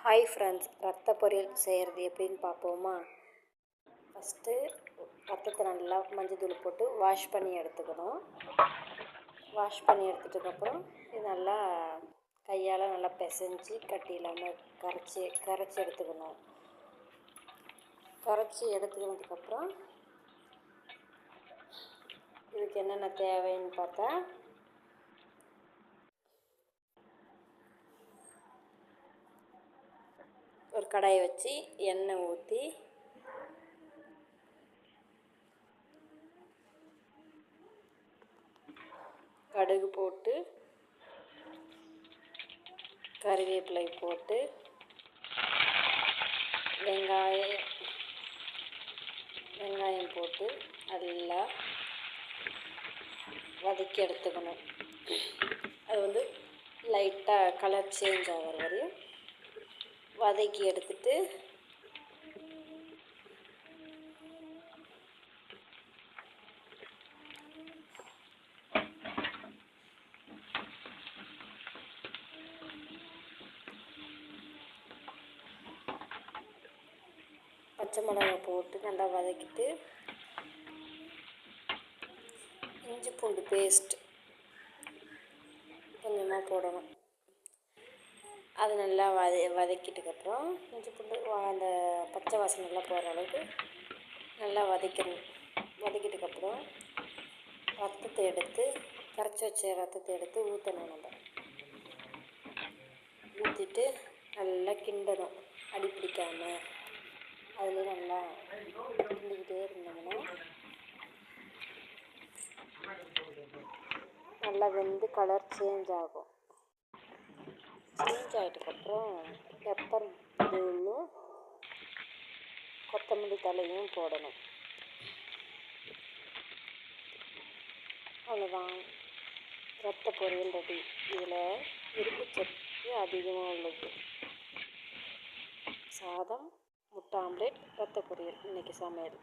Hi friends, ரத்த பொரியல் செய்கிறது எப்படின்னு பார்ப்போமா? ஃபஸ்ட்டு ரத்தத்தை நல்லா மஞ்சள் தூள் போட்டு வாஷ் பண்ணி எடுத்துக்கணும். வாஷ் பண்ணி எடுத்துட்டதுக்கப்புறம் இது நல்லா கையால் நல்லா பிசைஞ்சு கட்டி இல்லாமல் கரைச்சி எடுத்துக்கணும். கரைச்சி எடுத்துக்கினதுக்கப்புறம் இதுக்கு என்னென்ன தேவைன்னு பார்த்தா, ஒரு கடாயை வச்சு எண்ணெய் ஊற்றி கடுகு போட்டு கறிவேப்பிலை போட்டு வெங்காயம் போட்டு நல்லா வதக்கி எடுத்துக்கணும். அது லைட்டாக கலர் சேஞ்ச் ஆகிற வரையும் வதக்கி எடுத்துட்டு பச்சை மிளகாய் போட்டு நல்லா வதக்கிட்டு இஞ்சி பூண்டு பேஸ்ட் கொஞ்சமாக போடணும். அது நல்லா வதக்கிட்டுக்கப்புறம் இஞ்சி பூண்டு அந்த பச்சை வாசனைலாம் போகிற அளவுக்கு நல்லா வதக்கணும். வதக்கிட்டுக்கப்புறம் ரத்தத்தை எடுத்து கரைச்சி வச்ச ரத்தத்தை எடுத்து ஊற்றணும். நம்ம ஊற்றிட்டு நல்லா கிண்டணும், அடி பிடிக்காமல். அதில் நல்லா கிண்டிக்கிட்டே இருந்தோம்னா நல்லா வெந்து கலர் சேஞ்ச் ஆகும். சேஞ்ச் ஆகிட்டதுக்கப்புறம் பெப்பர் தூளும் கொத்தமல்லி தலையும் போடணும். அவ்வளோதான், ரத்த பொரியல் ரெடி. இதில் இரும்பு சத்து அதிகமாக உள்ளது. சாதம், முட்டை ஆம்லேட், ரத்த பொரியல் இன்றைக்கி சமையல்.